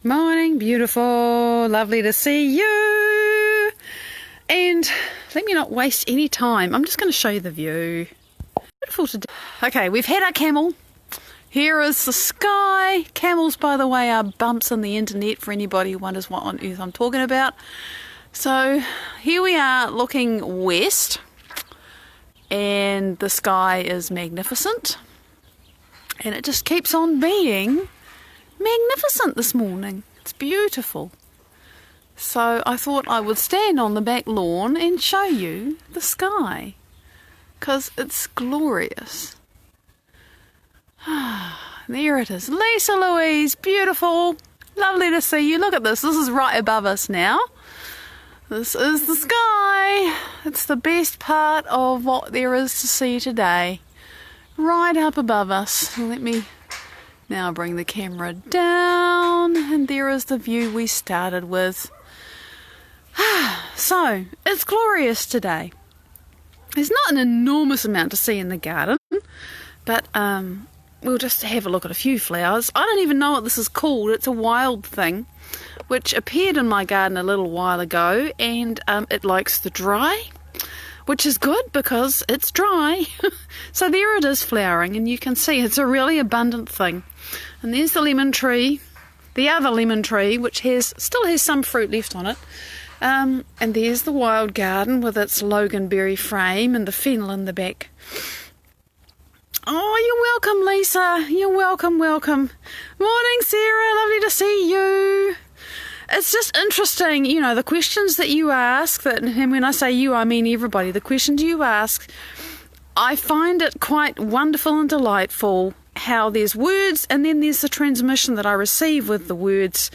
Morning, beautiful. Lovely to see you. And let me not waste any time. I'm just going to show you the view. Beautiful today. Okay, we've had our camel. Here is the sky. Camels, by the way, are bumps on the internet for anybody who wonders what on earth I'm talking about. So here we are looking west, and the sky is magnificent. And it just keeps on being magnificent this morning. It's beautiful. So I thought I would stand on the back lawn and show you the sky, because it's glorious. There it is. Lisa Louise, beautiful. Lovely to see you. Look at this. This is right above us now. This is the sky. It's the best part of what there is to see today. Right up above us. Let me now bring the camera down, and there is the view we started with. So, it's glorious today. There's not an enormous amount to see in the garden, but we'll just have a look at a few flowers. I don't even know what this is called. It's a wild thing, which appeared in my garden a little while ago, and it likes the dry, which is good because it's dry. So there it is flowering, and you can see it's a really abundant thing. And there's the lemon tree, the other lemon tree, which still has some fruit left on it. And there's the wild garden with its loganberry frame and the fennel in the back. Oh, you're welcome, Lisa. You're welcome. Morning, Sarah. Lovely to see you. It's just interesting, the questions that you ask, and when I say you, I mean everybody, the questions you ask, I find it quite wonderful and delightful how there's words and then there's the transmission that I receive with the words.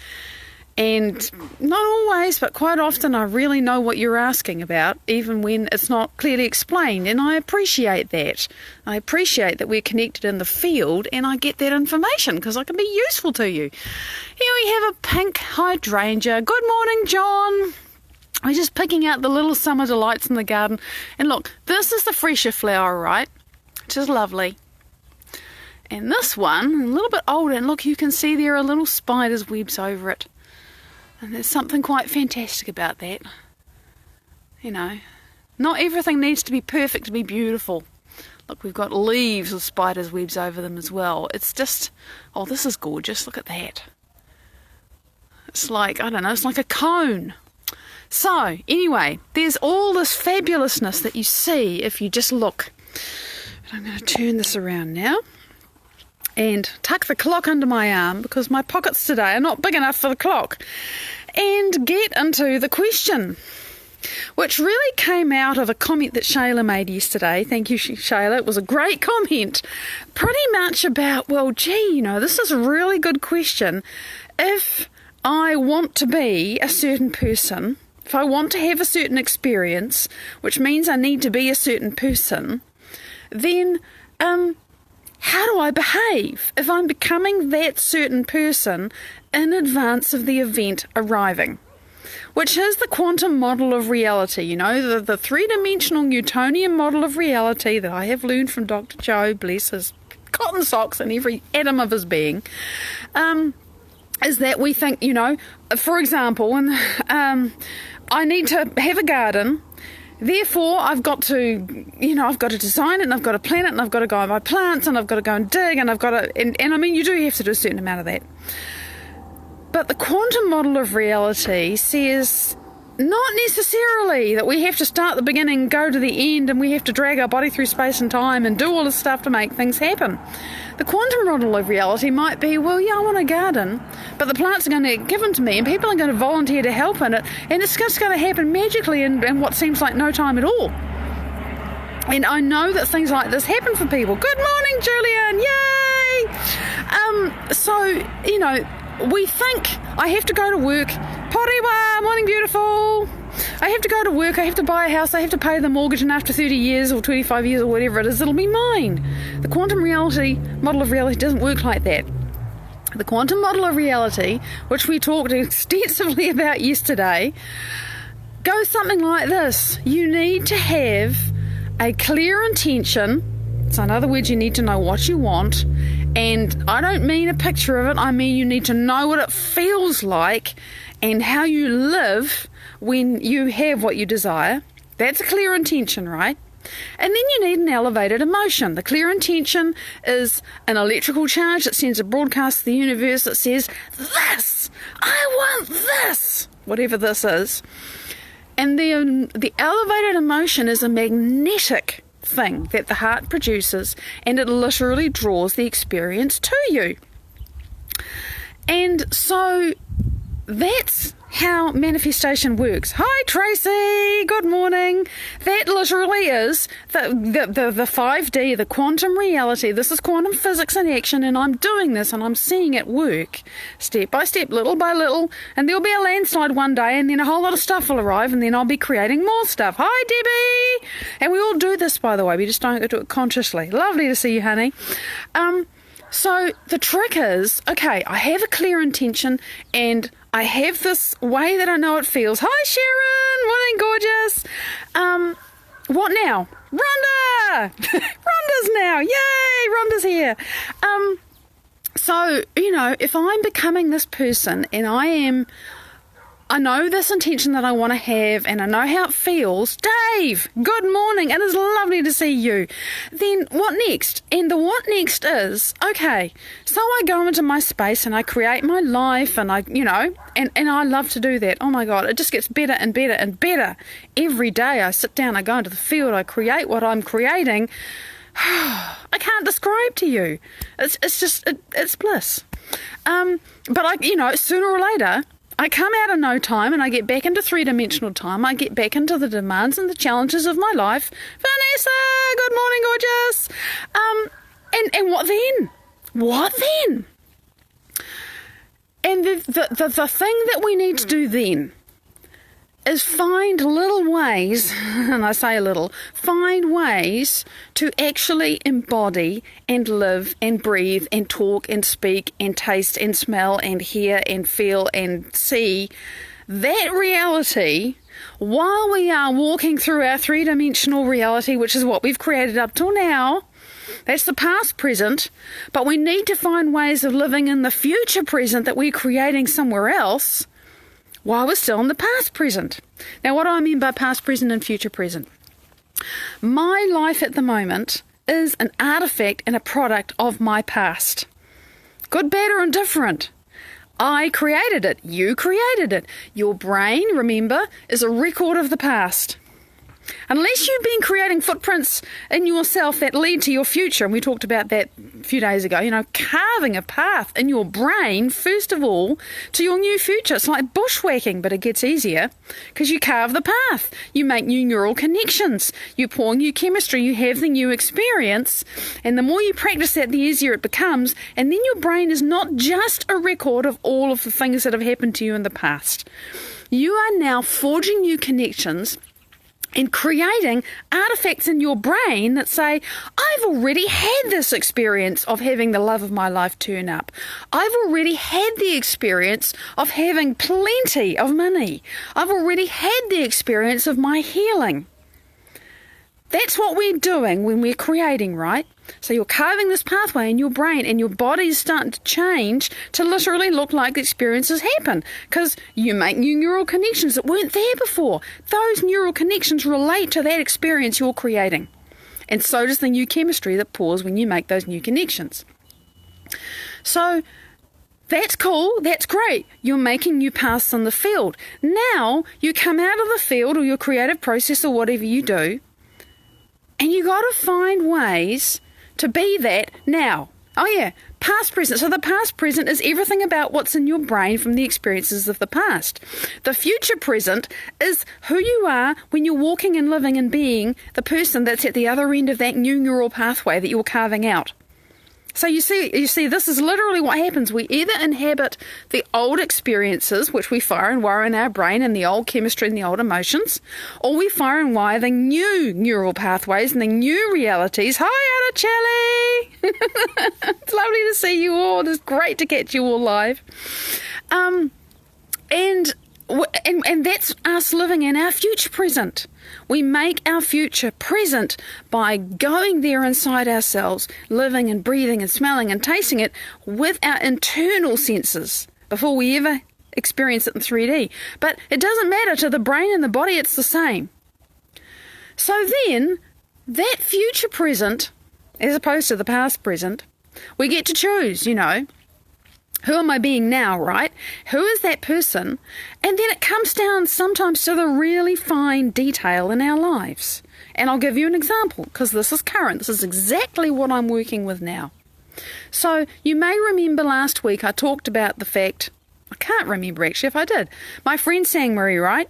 And not always, but quite often I really know what you're asking about, even when it's not clearly explained. And I appreciate that. I appreciate that we're connected in the field and I get that information because I can be useful to you. Here we have a pink hydrangea. Good morning, John. We're just picking out the little summer delights in the garden. And look, this is the fresher flower, right? Which is lovely. And this one, a little bit older, and look, you can see there are little spiders' webs over it. And there's something quite fantastic about that. Not everything needs to be perfect to be beautiful. Look, we've got leaves with spiders' webs over them as well. It's just, oh, this is gorgeous. Look at that. It's like, I don't know, it's like a cone. So, anyway, there's all this fabulousness that you see if you just look. But I'm going to turn this around now and tuck the clock under my arm because my pockets today are not big enough for the clock, and get into the question, which really came out of a comment that Shayla made yesterday. Thank you, Shayla. It was a great comment, pretty much about, well, gee, this is a really good question. If I want to be a certain person, if I want to have a certain experience, which means I need to be a certain person, then how do I behave if I'm becoming that certain person in advance of the event arriving? Which is the quantum model of reality, the three-dimensional Newtonian model of reality that I have learned from Dr. Joe, bless his cotton socks and every atom of his being, is that we think, for example, when I need to have a garden. Therefore, I've got to design it, and I've got to plan it, and I've got to go and buy plants, and I've got to go and dig, and I've got to, and I mean, you do have to do a certain amount of that. But the quantum model of reality says not necessarily that we have to start at the beginning, go to the end, and we have to drag our body through space and time and do all this stuff to make things happen. The quantum model of reality might be, well, yeah, I want a garden, but the plants are going to get given to me, and people are going to volunteer to help in it, and it's just going to happen magically in what seems like no time at all. And I know that things like this happen for people. Good morning, Julian! Yay! So, we think I have to go to work. Poriwa, morning, beautiful! I have to go to work, I have to buy a house, I have to pay the mortgage, and after 30 years or 25 years or whatever it is, it'll be mine. The quantum model of reality doesn't work like that. The quantum model of reality, which we talked extensively about yesterday, goes something like this. You need to have a clear intention. So in other words, you need to know what you want, And I don't mean a picture of it, I mean you need to know what it feels like and how you live when you have what you desire. That's a clear intention, right? And then you need an elevated emotion. The clear intention is an electrical charge that sends a broadcast to the universe that says, this! I want this! Whatever this is. And the elevated emotion is a magnetic thing that the heart produces, and it literally draws the experience to you. And so that's how manifestation works. Hi Tracy, good morning. That literally is the 5D, the quantum reality. This is quantum physics in action, and I'm doing this and I'm seeing it work step by step, little by little, and there'll be a landslide one day, and then a whole lot of stuff will arrive, and then I'll be creating more stuff. Hi Debbie. And we all do this, by the way, we just don't do it consciously. Lovely to see you, honey. So the trick is, okay, I have a clear intention and I have this way that I know it feels. Hi Sharon, morning gorgeous. What now? Rhonda! Rhonda's now, yay, Rhonda's here. So, if I'm becoming this person and I know this intention that I want to have and I know how it feels. Dave, good morning. It is lovely to see you. Then what next? And the what next is, okay, so I go into my space and I create my life and and I love to do that. Oh my God, it just gets better and better and better. Every day I sit down, I go into the field, I create what I'm creating. I can't describe to you. It's bliss. But sooner or later, I come out of no time and I get back into three-dimensional time. I get back into the demands and the challenges of my life. Vanessa, good morning, gorgeous. And what then? What then? And the thing that we need to do then is find little ways, and I say little, find ways to actually embody and live and breathe and talk and speak and taste and smell and hear and feel and see that reality while we are walking through our three-dimensional reality, which is what we've created up till now. That's the past present, but we need to find ways of living in the future present that we're creating somewhere else while we're still in the past present. Now, what do I mean by past present and future present? My life at the moment is an artifact and a product of my past. Good, bad, or indifferent. I created it. You created it. Your brain, remember, is a record of the past. Unless you've been creating footprints in yourself that lead to your future, and we talked about that a few days ago, carving a path in your brain, first of all, to your new future. It's like bushwhacking, but it gets easier because you carve the path. You make new neural connections. You pour new chemistry. You have the new experience. And the more you practice that, the easier it becomes. And then your brain is not just a record of all of the things that have happened to you in the past. You are now forging new connections and creating artifacts in your brain that say, I've already had this experience of having the love of my life turn up. I've already had the experience of having plenty of money. I've already had the experience of my healing. That's what we're doing when we're creating, right? So you're carving this pathway in your brain and your body's starting to change to literally look like experiences happen because you make new neural connections that weren't there before. Those neural connections relate to that experience you're creating. And so does the new chemistry that pours when you make those new connections. So that's cool, that's great. You're making new paths in the field. Now you come out of the field or your creative process or whatever you do, and you got to find ways to be that now. Oh yeah, past present. So the past present is everything about what's in your brain from the experiences of the past. The future present is who you are when you're walking and living and being the person that's at the other end of that new neural pathway that you're carving out. So you see, this is literally what happens. We either inhabit the old experiences, which we fire and wire in our brain, and the old chemistry and the old emotions, or we fire and wire the new neural pathways and the new realities. Hi, Araceli! It's lovely to see you all. It's great to catch you all live. And And that's us living in our future present. We make our future present by going there inside ourselves, living and breathing and smelling and tasting it with our internal senses before we ever experience it in 3D. But it doesn't matter to the brain and the body, it's the same. So then, that future present, as opposed to the past present, we get to choose, Who am I being now, right? Who is that person? And then it comes down sometimes to the really fine detail in our lives. And I'll give you an example, because this is current. This is exactly what I'm working with now. So you may remember last week I talked about the fact, I can't remember actually if I did. My friend Sang-Marie, right?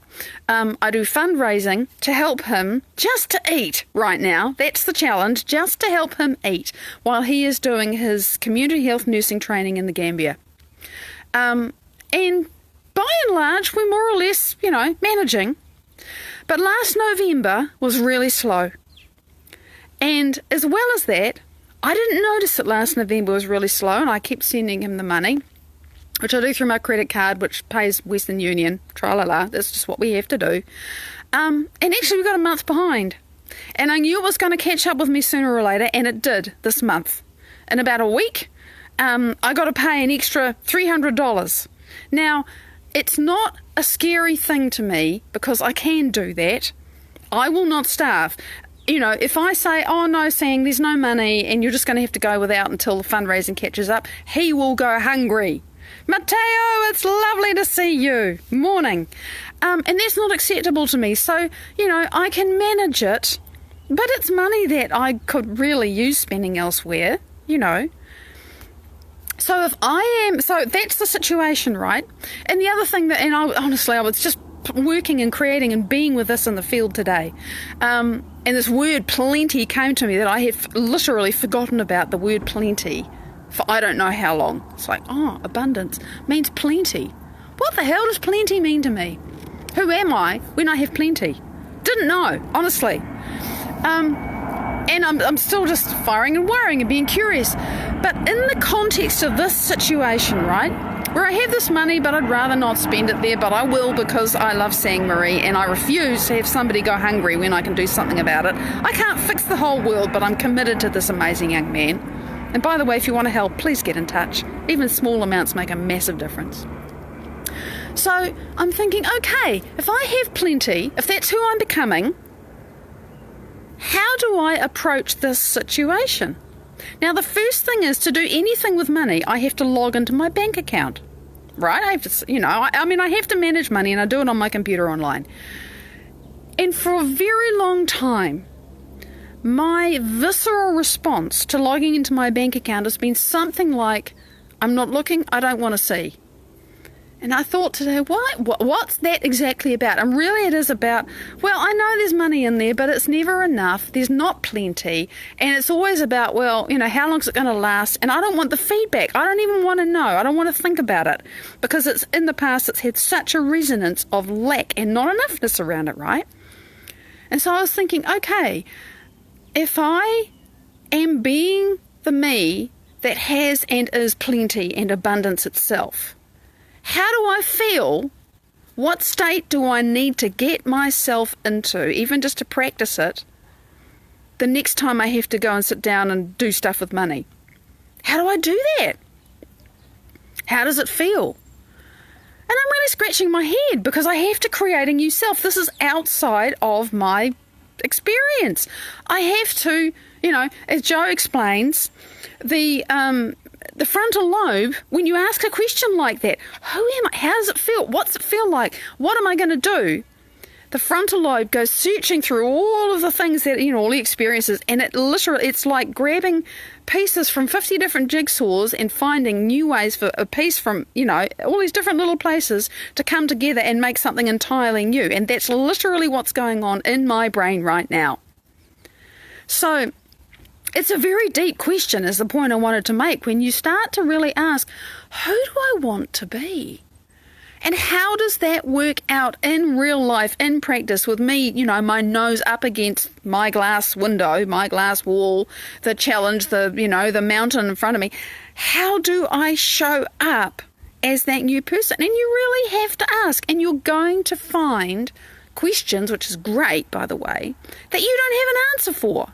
I do fundraising to help him just to eat right now. That's the challenge, just to help him eat while he is doing his community health nursing training in the Gambia. And by and large, we're more or less, managing. But last November was really slow. And as well as that, I didn't notice that last November was really slow, and I kept sending him the money, which I do through my credit card, which pays Western Union, tra-la-la, that's just what we have to do. And actually we got a month behind. And I knew it was going to catch up with me sooner or later, and it did this month. In about a week, I got to pay an extra $300. Now, it's not a scary thing to me, because I can do that. I will not starve. If I say, oh no, Sang, there's no money, and you're just going to have to go without until the fundraising catches up, he will go hungry. Mateo, it's lovely to see you. Morning. And that's not acceptable to me. So, I can manage it, but it's money that I could really use spending elsewhere, So so that's the situation, right? And the other thing I was just working and creating and being with this in the field today. And this word plenty came to me that I have literally forgotten about the word plenty for I don't know how long. It's like, abundance means plenty. What the hell does plenty mean to me? Who am I when I have plenty? Didn't know, honestly. And I'm still just firing and worrying and being curious. But in the context of this situation, right, where I have this money but I'd rather not spend it there, but I will because I love Sang-Marie and I refuse to have somebody go hungry when I can do something about it. I can't fix the whole world, but I'm committed to this amazing young man. And by the way, if you want to help, please get in touch. Even small amounts make a massive difference. So I'm thinking, okay, if I have plenty, if that's who I'm becoming, how do I approach this situation? Now, the first thing is, to do anything with money, I have to log into my bank account, right? I have to, I have to manage money, and I do it on my computer online. And for a very long time, my visceral response to logging into my bank account has been something like, I'm not looking, I don't want to see. And I thought today, what's that exactly about? And really it is about, I know there's money in there, but it's never enough. There's not plenty. And it's always about, how long is it going to last? And I don't want the feedback. I don't even want to know. I don't want to think about it. Because it's in the past, it's had such a resonance of lack and not enoughness around it, right? And so I was thinking, okay, if I am being the me that has and is plenty and abundance itself, how do I feel? What state do I need to get myself into, even just to practice it, the next time I have to go and sit down and do stuff with money? How do I do that? How does it feel? And I'm really scratching my head because I have to create a new self. This is outside of my experience. I have to, as Joe explains, the frontal lobe, when you ask a question like that, who am I? How does it feel? What's it feel like? What am I going to do? The frontal lobe goes searching through all of the things that, all the experiences, and it's like grabbing pieces from 50 different jigsaws and finding new ways for a piece from, all these different little places to come together and make something entirely new. And that's literally what's going on in my brain right now. So it's a very deep question, is the point I wanted to make, when you start to really ask, who do I want to be? And how does that work out in real life, in practice, with me, my nose up against my glass window, my glass wall, the challenge, the mountain in front of me? How do I show up as that new person. And you really have to ask, and you're going to find questions, which is great, by the way, that you don't have an answer for.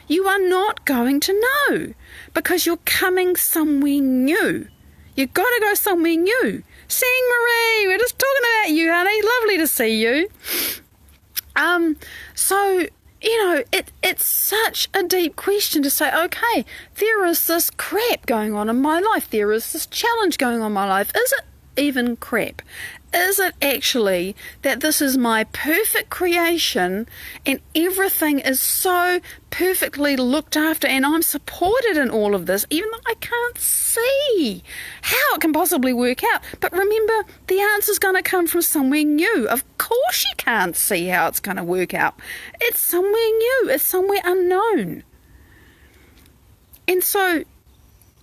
You are not going to know because you're coming somewhere new. You've got to go somewhere new. Sing, Marie, we're just talking about you, honey. Lovely to see you. So, it's such a deep question to say, okay, there is this crap going on in my life. There is this challenge going on in my life. Is it even crap? Is it actually that this is my perfect creation and everything is so perfectly looked after and I'm supported in all of this, even though I can't see how it can possibly work out? But remember, the answer's going to come from somewhere new. Of course you can't see how it's going to work out. It's somewhere new. It's somewhere unknown. And so,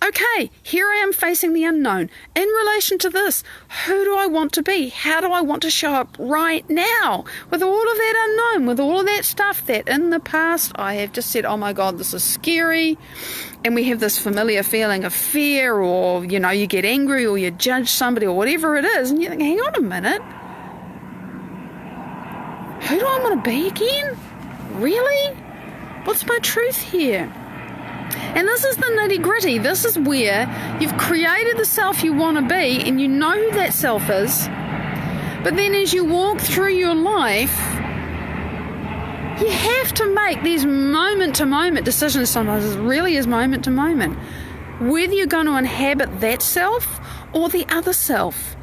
okay, here I am facing the unknown. In relation to this, who do I want to be? How do I want to show up right now? With all of that unknown, with all of that stuff that in the past I have just said, oh my God, this is scary. And we have this familiar feeling of fear, or, you get angry or you judge somebody or whatever it is. And you think, hang on a minute. Who do I want to be again? Really? What's my truth here? And this is the nitty-gritty. This is where you've created the self you want to be and you know who that self is. But then as you walk through your life, you have to make these moment-to-moment decisions. Sometimes it really is moment-to-moment. Whether you're going to inhabit that self or the other self.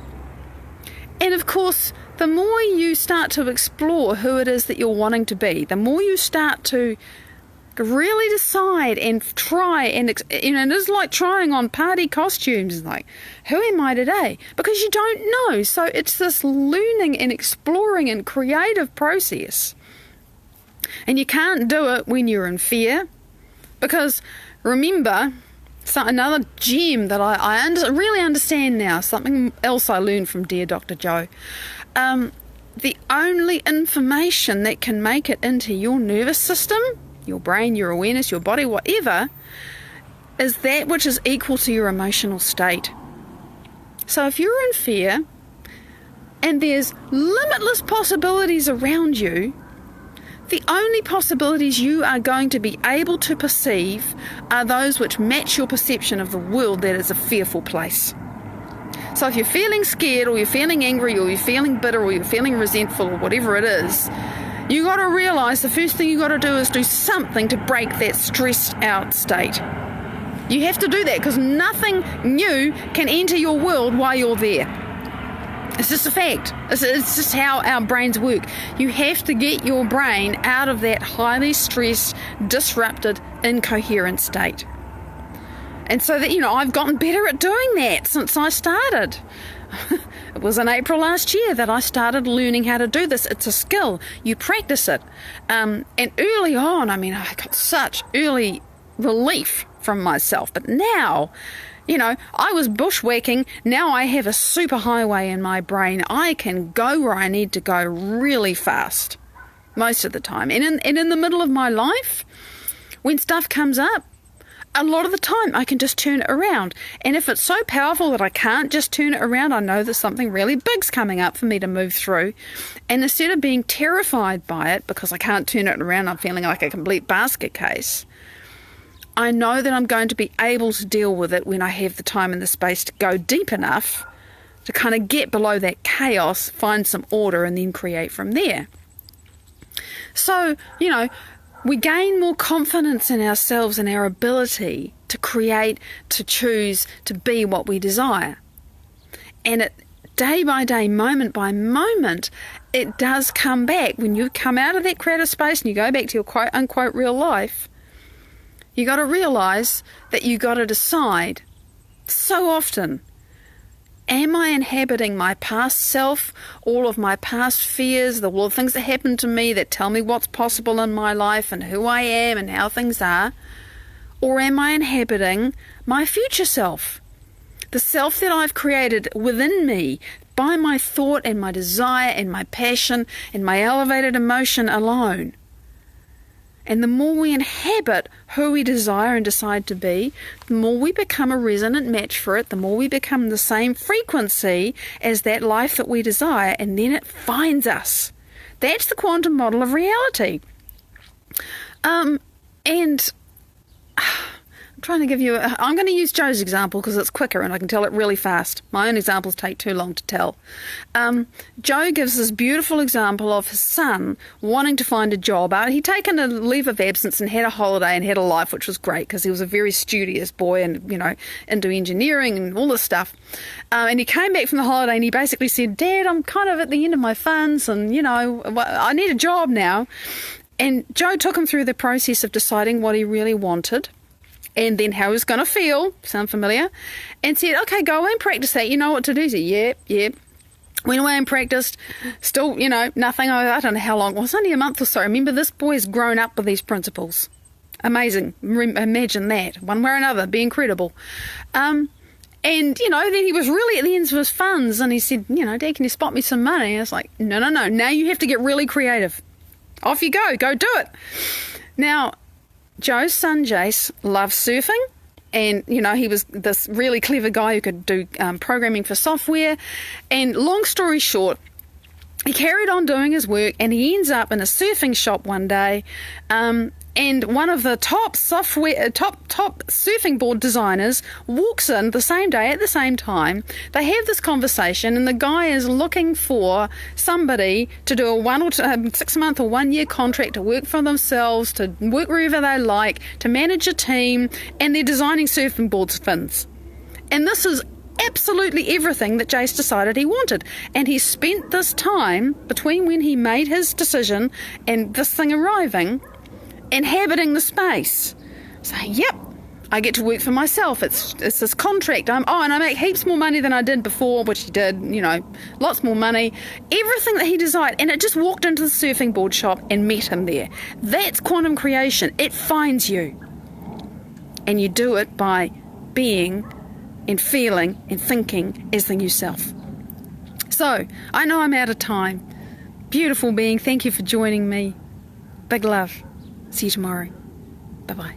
And of course, the more you start to explore who it is that you're wanting to be, the more you start to really decide and try, and it is like trying on party costumes, like, who am I today? Because you don't know. So it's this learning and exploring and creative process. And you can't do it when you're in fear, because remember, another gem that I really understand now, something else I learned from dear Dr. Joe, the only information that can make it into your nervous system, your brain, your awareness, your body, whatever, is that which is equal to your emotional state. So if you're in fear and there's limitless possibilities around you, the only possibilities you are going to be able to perceive are those which match your perception of the world that is a fearful place. So if you're feeling scared, or you're feeling angry, or you're feeling bitter, or you're feeling resentful, or whatever it is, you got to realise the first thing you got to do is do something to break that stressed out state. You have to do that because nothing new can enter your world while you're there. It's just a fact. It's just how our brains work. You have to get your brain out of that highly stressed, disrupted, incoherent state. And so that, I've gotten better at doing that since I started. It was in April last year that I started learning how to do this. It's a skill. You practice it. And early on, I got such early relief from myself. But now, I was bushwhacking. Now I have a super highway in my brain. I can go where I need to go really fast most of the time. And in the middle of my life, when stuff comes up, a lot of the time I can just turn it around. And if it's so powerful that I can't just turn it around, I know that something really big's coming up for me to move through. And instead of being terrified by it because I can't turn it around, I'm feeling like a complete basket case, I know that I'm going to be able to deal with it when I have the time and the space to go deep enough to kind of get below that chaos, find some order, and then create from there. So, we gain more confidence in ourselves and our ability to create, to choose, to be what we desire. And day by day, moment by moment, it does come back. When you come out of that creative space and you go back to your quote-unquote real life, you got to realise that you got to decide so often, am I inhabiting my past self, all of my past fears, all the things that happened to me that tell me what's possible in my life and who I am and how things are? Or am I inhabiting my future self, the self that I've created within me by my thought and my desire and my passion and my elevated emotion alone? And the more we inhabit who we desire and decide to be, the more we become a resonant match for it, the more we become the same frequency as that life that we desire, and then it finds us. That's the quantum model of reality. And I'm trying to give you I'm going to use Joe's example because it's quicker and I can tell it really fast. My own examples take too long to tell. Joe gives this beautiful example of his son wanting to find a job. He'd taken a leave of absence and had a holiday and had a life, which was great because he was a very studious boy and, into engineering and all this stuff. And he came back from the holiday and he basically said, Dad, I'm kind of at the end of my funds and, I need a job now. And Joe took him through the process of deciding what he really wanted and then how he was going to feel, sound familiar, and said, okay, go away and practice that. You know what to do. He said, yeah. Went away and practiced. Still, nothing. I don't know how long. It was only a month or so. Remember, this boy's grown up with these principles. Amazing. Imagine that. One way or another. Be incredible. And, then he was really at the end of his funds and he said, Dad, can you spot me some money? I was like, no. Now you have to get really creative. Off you go. Go do it. Now, Joe's son, Jace, loves surfing. And, he was this really clever guy who could do programming for software. And long story short, he carried on doing his work and he ends up in a surfing shop one day. And one of the top surfing board designers walks in the same day at the same time. They have this conversation and the guy is looking for somebody to do a 1 or 6 month or 1 year contract to work for themselves, to work wherever they like, to manage a team, and they're designing surfing boards fins. And this is absolutely everything that Jace decided he wanted. And he spent this time between when he made his decision and this thing arriving, inhabiting the space, saying, yep, I get to work for myself. It's this contract. And I make heaps more money than I did before, which he did, lots more money, everything that he desired. And it just walked into the surfing board shop and met him there. That's quantum creation. It finds you. And you do it by being and feeling and thinking as the new self. So, I know I'm out of time. Beautiful being, thank you for joining me. Big love. See you tomorrow. Bye-bye.